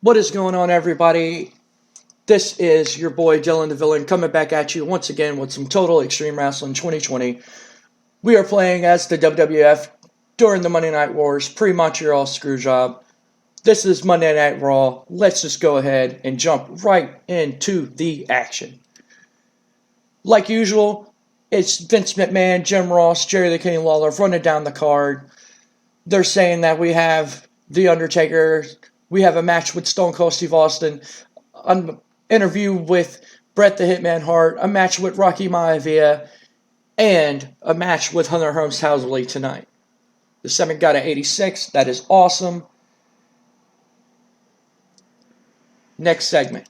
What is going on, everybody? This is your boy DylanDaVillian coming back at you once again with some Total Extreme Wrestling 2020. We are playing as the WWF during the Monday Night Wars pre-Montreal Screwjob. This is Monday Night Raw. Let's just go ahead and jump right into the action. Like usual, it's Vince McMahon, Jim Ross, Jerry the King Lawler running down the card. They're saying that we have The Undertaker. We have a match with Stone Cold Steve Austin, an interview with Bret the Hitman Hart, a match with Rocky Maivia, and a match with Hunter Hearst Helmsley tonight. The segment got an 86. That is awesome. Next segment.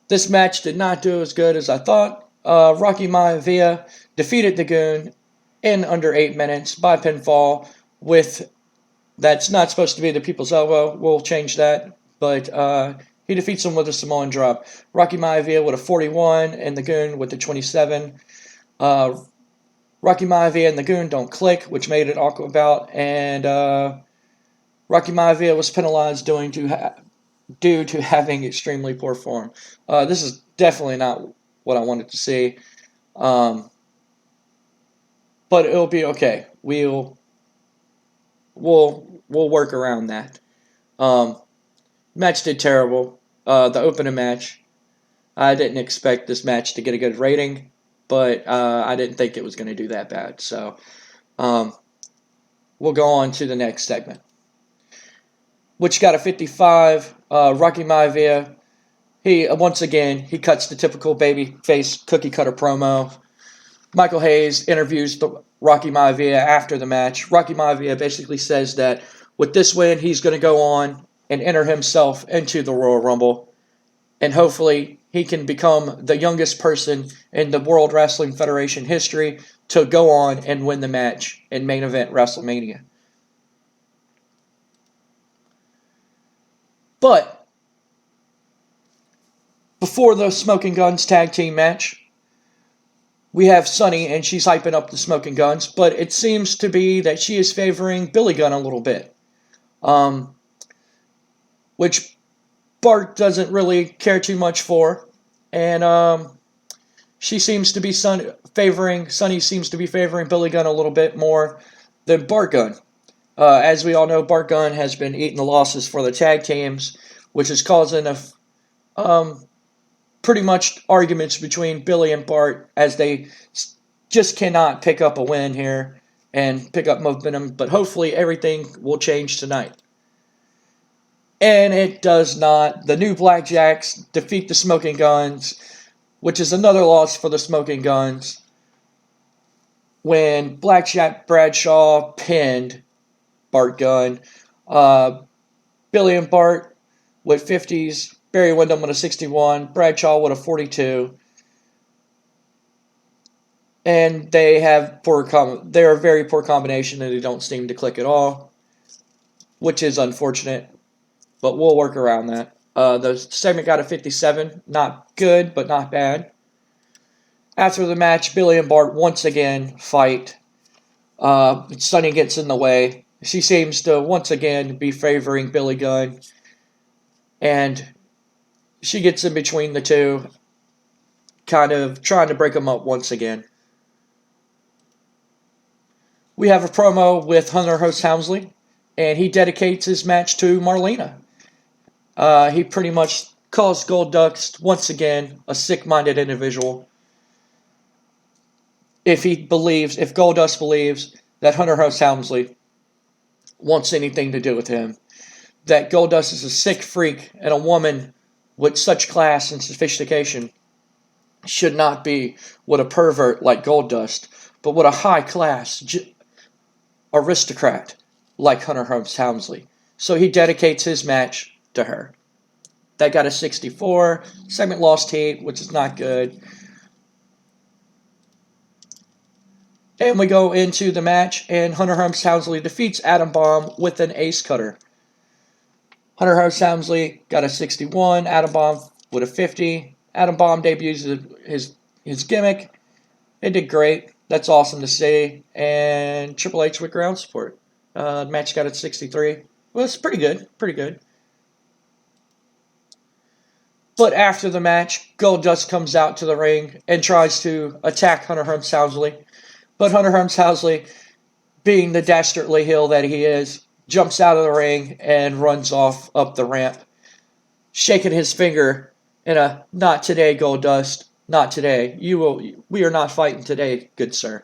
This match did not do as good as I thought. Rocky Maivia defeated the Goon in under 8 minutes by pinfall with... That's not supposed to be the People's Elbow. We'll change that. But he defeats him with a Samoan drop. Rocky Maivia with a 41 and the Goon with a 27. Rocky Maivia and the Goon don't click, which made it awkward bout. And Rocky Maivia was penalized due to having extremely poor form. This is definitely not what I wanted to see. But it'll be okay. We'll work around that. Match did terrible. The opening match, I didn't expect this match to get a good rating, but I didn't think it was going to do that bad. So we'll go on to the next segment, which got a 55. Rocky Maivia, once again he cuts the typical babyface cookie cutter promo. Michael Hayes interviews Rocky Maivia after the match. Rocky Maivia basically says that with this win, he's going to go on and enter himself into the Royal Rumble. And hopefully, he can become the youngest person in the World Wrestling Federation history to go on and win the match in main event WrestleMania. But before the Smoking Guns tag team match, we have Sunny, and she's hyping up the Smoking Guns, but it seems to be that she is favoring Billy Gunn a little bit. Which Bart doesn't really care too much for. And she seems to be Sunny seems to be favoring Billy Gunn a little bit more than Bart Gunn. As we all know, Bart Gunn has been eating the losses for the tag teams, which is causing pretty much arguments between Billy and Bart as they just cannot pick up a win here and pick up momentum. But hopefully everything will change tonight. And it does not. The New Blackjacks defeat the Smoking Guns, which is another loss for the Smoking Guns, when Blackjack Bradshaw pinned Bart Gunn. Billy and Bart with 50s. Barry Windham with a 61, Bradshaw with a 42, and they have they're a very poor combination, and they don't seem to click at all, which is unfortunate, but we'll work around that. The segment got a 57, not good, but not bad. After the match, Billy and Bart once again fight. Sunny gets in the way. She seems to once again be favoring Billy Gunn, and she gets in between the two, kind of trying to break them up once again. We have a promo with Hunter Hearst Helmsley, and he dedicates his match to Marlena. He pretty much calls Goldust once again a sick-minded individual. If Goldust believes that Hunter Hearst Helmsley wants anything to do with him, that Goldust is a sick freak and a woman with such class and sophistication should not be with a pervert like Goldust, but with a high-class aristocrat like Hunter Hearst Helmsley. So he dedicates his match to her. That got a 64. Segment lost heat, which is not good. And we go into the match, and Hunter Hearst Helmsley defeats Adam Bomb with an ace cutter. Hunter Hearst Helmsley got a 61, Adam Bomb with a 50. Adam Bomb debuts his gimmick. It did great. That's awesome to see. And Triple H with ground support. The match got a 63. Well, it's pretty good. Pretty good. But after the match, Goldust comes out to the ring and tries to attack Hunter Hearst Helmsley. But Hunter Hearst Helmsley, being the dastardly heel that he is, jumps out of the ring and runs off up the ramp, shaking his finger in a "not today, Goldust, not today. We are not fighting today, good sir."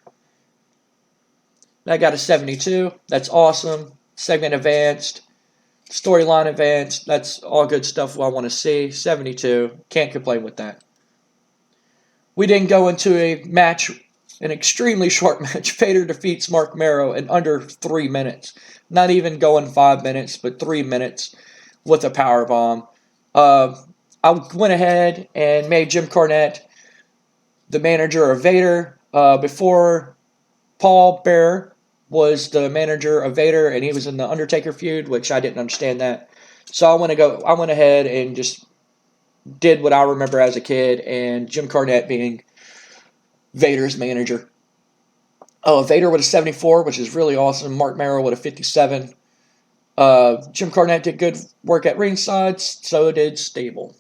I got a 72. That's awesome. Segment advanced. Storyline advanced. That's all good stuff I want to see. 72. Can't complain with that. We then go into a match, an extremely short match. Vader defeats Mark Marrow in under 3 minutes. Not even going 5 minutes, but 3 minutes with a powerbomb. I went ahead and made Jim Cornette the manager of Vader before Paul Bearer was the manager of Vader, and he was in the Undertaker feud, which I didn't understand that. So I went ahead and just did what I remember as a kid, and Jim Cornette being Vader's manager. Vader with a 74, which is really awesome. Mark Marrow with a 57. Jim Cornette did good work at ringside, so did Stable.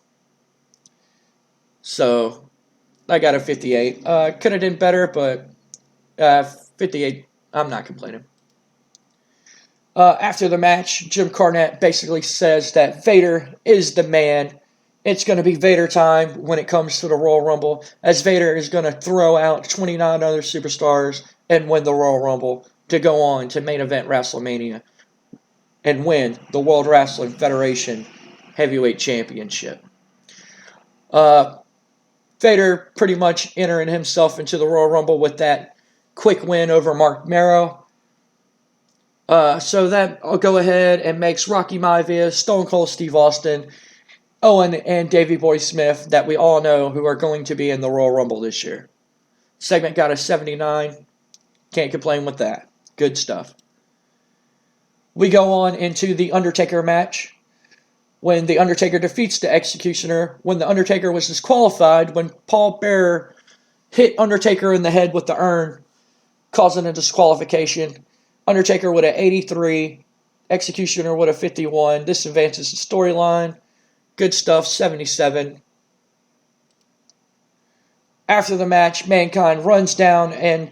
So I got a 58. Could have done better, but 58. I'm not complaining. After the match, Jim Cornette basically says that Vader is the man. It's going to be Vader time when it comes to the Royal Rumble, as Vader is going to throw out 29 other superstars and win the Royal Rumble to go on to main event WrestleMania and win the World Wrestling Federation Heavyweight Championship. Vader pretty much entering himself into the Royal Rumble with that quick win over Mark Marrow. So that I'll go ahead and makes Rocky Maivia, Stone Cold Steve Austin, Owen, and Davey Boy Smith, that we all know who are going to be in the Royal Rumble this year. Segment got a 79. Can't complain with that. Good stuff. We go on into the Undertaker match, when the Undertaker defeats the Executioner, when the Undertaker was disqualified, when Paul Bearer hit Undertaker in the head with the urn, causing a disqualification. Undertaker with an 83, Executioner with a 51. This advances the storyline. Good stuff, 77. After the match, Mankind runs down and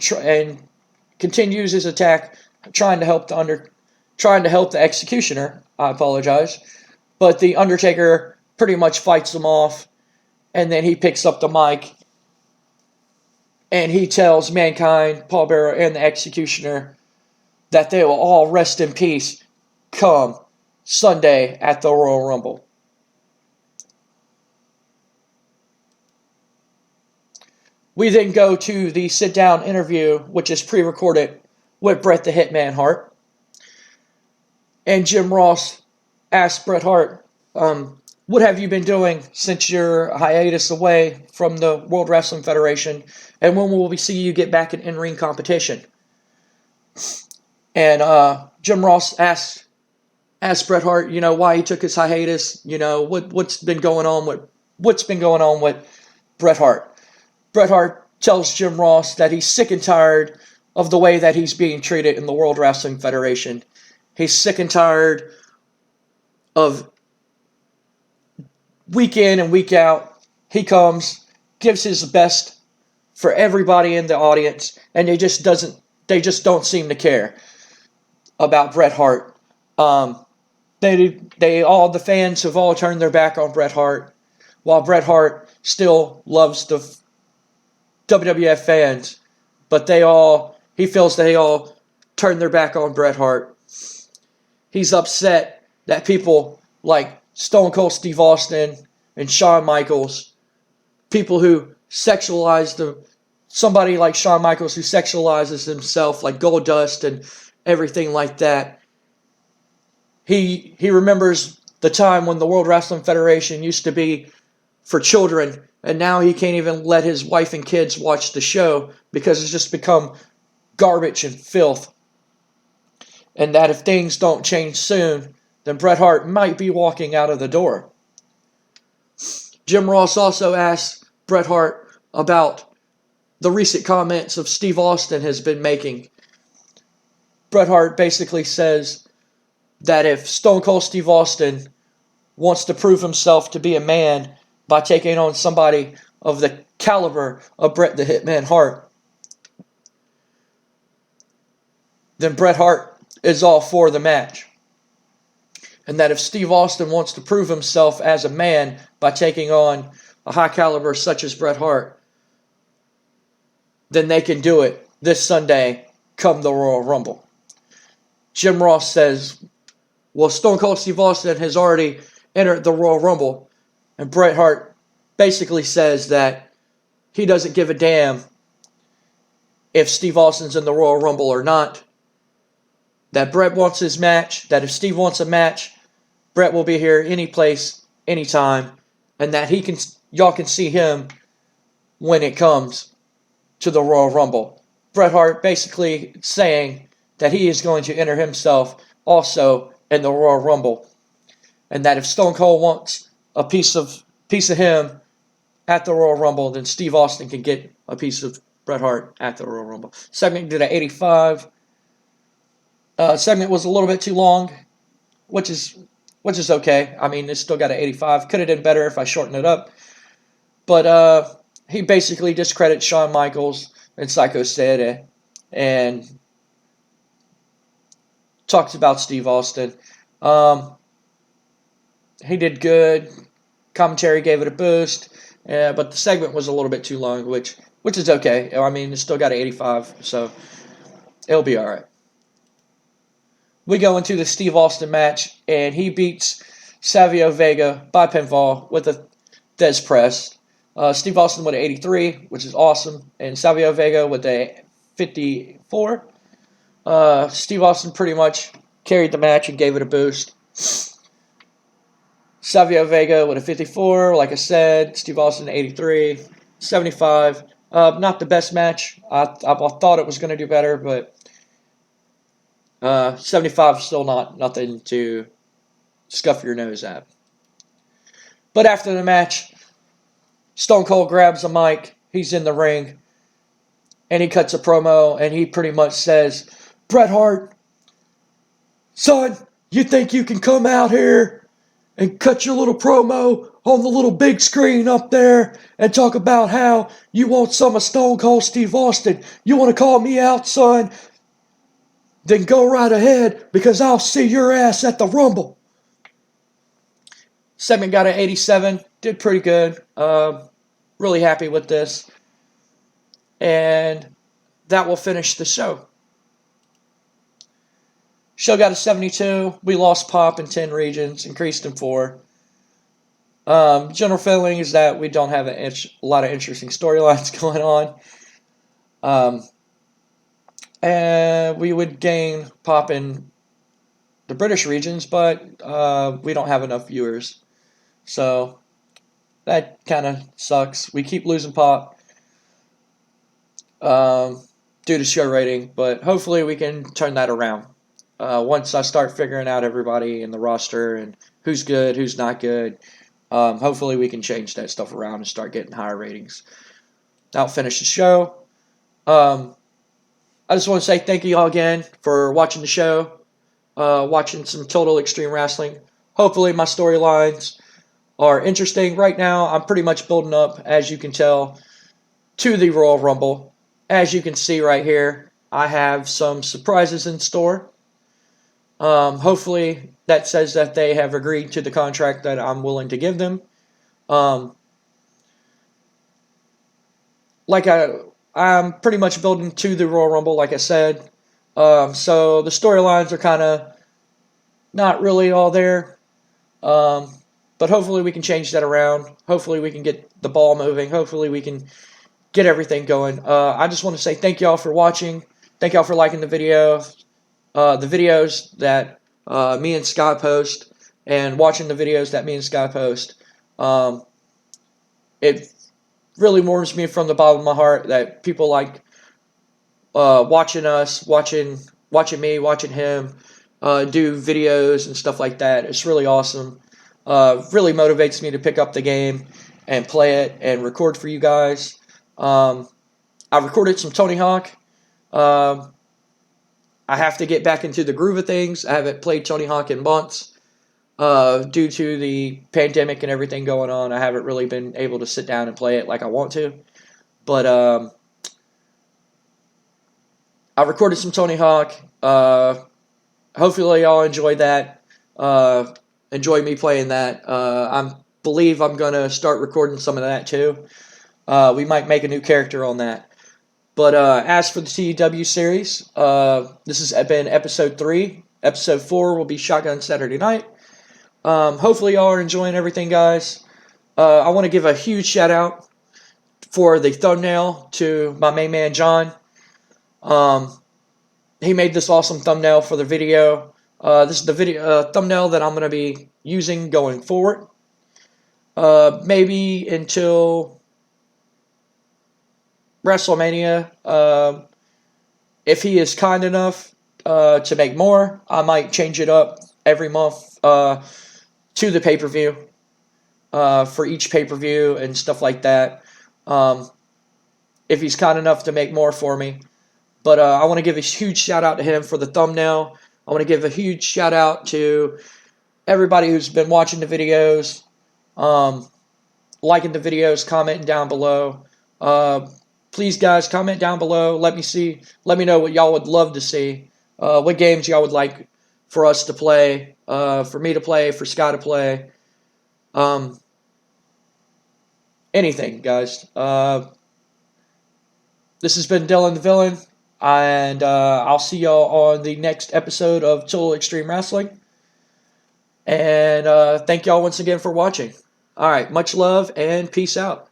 continues his attack, trying to help the Executioner. I apologize, but the Undertaker pretty much fights him off, and then he picks up the mic and he tells Mankind, Paul Bearer, and the Executioner that they will all rest in peace come Sunday at the Royal Rumble. We then go to the sit-down interview, which is pre-recorded with Bret the Hitman Hart. And Jim Ross asked Bret Hart, what have you been doing since your hiatus away from the World Wrestling Federation? And when will we see you get back in-ring competition? And Jim Ross asked Bret Hart, why he took his hiatus, what's been going on with Bret Hart. Bret Hart tells Jim Ross that he's sick and tired of the way that he's being treated in the World Wrestling Federation. He's sick and tired of week in and week out, he comes, gives his best for everybody in the audience, and they just don't seem to care about Bret Hart. All the fans have all turned their back on Bret Hart, while Bret Hart still loves the WWF fans, but he feels that they all turned their back on Bret Hart. He's upset that people like Stone Cold Steve Austin and Shawn Michaels, people who somebody like Shawn Michaels who sexualizes himself like Goldust and everything like that. He remembers the time when the World Wrestling Federation used to be for children, and now he can't even let his wife and kids watch the show because it's just become garbage and filth. And that if things don't change soon, then Bret Hart might be walking out of the door. Jim Ross also asked Bret Hart about the recent comments of Steve Austin has been making. Bret Hart basically says that if Stone Cold Steve Austin wants to prove himself to be a man by taking on somebody of the caliber of Bret the Hitman Hart, then Bret Hart is all for the match. And that if Steve Austin wants to prove himself as a man by taking on a high caliber such as Bret Hart, then they can do it this Sunday come the Royal Rumble. Jim Ross says, well, Stone Cold Steve Austin has already entered the Royal Rumble, and Bret Hart basically says that he doesn't give a damn if Steve Austin's in the Royal Rumble or not, that Bret wants his match, that if Steve wants a match, Bret will be here any place, anytime, and that y'all can see him when it comes to the Royal Rumble. Bret Hart basically saying that he is going to enter himself also in the Royal Rumble, and that if Stone Cold wants a piece of him at the Royal Rumble, then Steve Austin can get a piece of Bret Hart at the Royal Rumble. Segment did at 85. Segment was a little bit too long, which is okay. I mean, it's still got an 85. Could have done better if I shortened it up. But he basically discredits Shawn Michaels and Psycho Sid and talks about Steve Austin. He did good. Commentary gave it a boost. But the segment was a little bit too long, which is okay. I mean, it's still got an 85, so it'll be all right. We go into the Steve Austin match, and he beats Savio Vega by pinfall with a Dez press. Steve Austin with an 83, which is awesome, and Savio Vega with a 54. Steve Austin pretty much carried the match and gave it a boost. Savio Vega with a 54, like I said. Steve Austin 83, 75. Not the best match. I thought it was going to do better, but 75 is still nothing to scuff your nose at. But after the match, Stone Cold grabs a mic. He's in the ring, and he cuts a promo, and he pretty much says, Bret Hart, son, you think you can come out here and cut your little promo on the little big screen up there and talk about how you want some of Stone Cold Steve Austin? You want to call me out, son? Then go right ahead, because I'll see your ass at the Rumble. Segment got an 87. Did pretty good. Really happy with this. And that will finish the show. Show got a 72. We lost Pop in 10 regions, increased in 4. General feeling is that we don't have a lot of interesting storylines going on. And we would gain Pop in the British regions, but we don't have enough viewers. So that kind of sucks. We keep losing Pop due to show rating, but hopefully we can turn that around. Once I start figuring out everybody in the roster and who's good, who's not good, hopefully we can change that stuff around and start getting higher ratings. That'll finish the show. I just want to say thank you all again for watching the show, watching some Total Extreme Wrestling. Hopefully my storylines are interesting. Right now, I'm pretty much building up, as you can tell, to the Royal Rumble. As you can see right here, I have some surprises in store. Hopefully that says that they have agreed to the contract that I'm willing to give them. I'm pretty much building to the Royal Rumble, like I said. So the storylines are kind of not really all there. But hopefully we can change that around. Hopefully we can get the ball moving. Hopefully we can get everything going. I just want to say thank y'all for watching. Thank y'all for liking the video. The videos that me and Sky post, and watching the videos that me and Sky post. It really warms me from the bottom of my heart that people like watching us, watching me, watching him do videos and stuff like that. It's really awesome. Really motivates me to pick up the game and play it and record for you guys. I recorded some Tony Hawk. I have to get back into the groove of things. I haven't played Tony Hawk in months. Due to the pandemic and everything going on, I haven't really been able to sit down and play it like I want to. But I recorded some Tony Hawk. Hopefully y'all enjoy that. Enjoy me playing that. I believe I'm going to start recording some of that too. We might make a new character on that. But as for the TEW series, this has been episode 3. Episode 4 will be Shotgun Saturday Night. Hopefully y'all are enjoying everything, guys. I want to give a huge shout out for the thumbnail to my main man John. He made this awesome thumbnail for the video. This is the video thumbnail that I'm going to be using going forward. Maybe until WrestleMania. If he is kind enough to make more, I might change it up every month to the pay-per-view for each pay-per-view and stuff like that. If he's kind enough to make more for me. But I want to give a huge shout out to him for the thumbnail. I want to give a huge shout out to everybody who's been watching the videos, liking the videos, commenting down below. Please, guys, comment down below. Let me know what y'all would love to see. What games y'all would like for us to play, for me to play, for Scott to play. Anything, guys. This has been DylanDaVillian, and I'll see y'all on the next episode of Total Extreme Wrestling. And thank y'all once again for watching. All right, much love and peace out.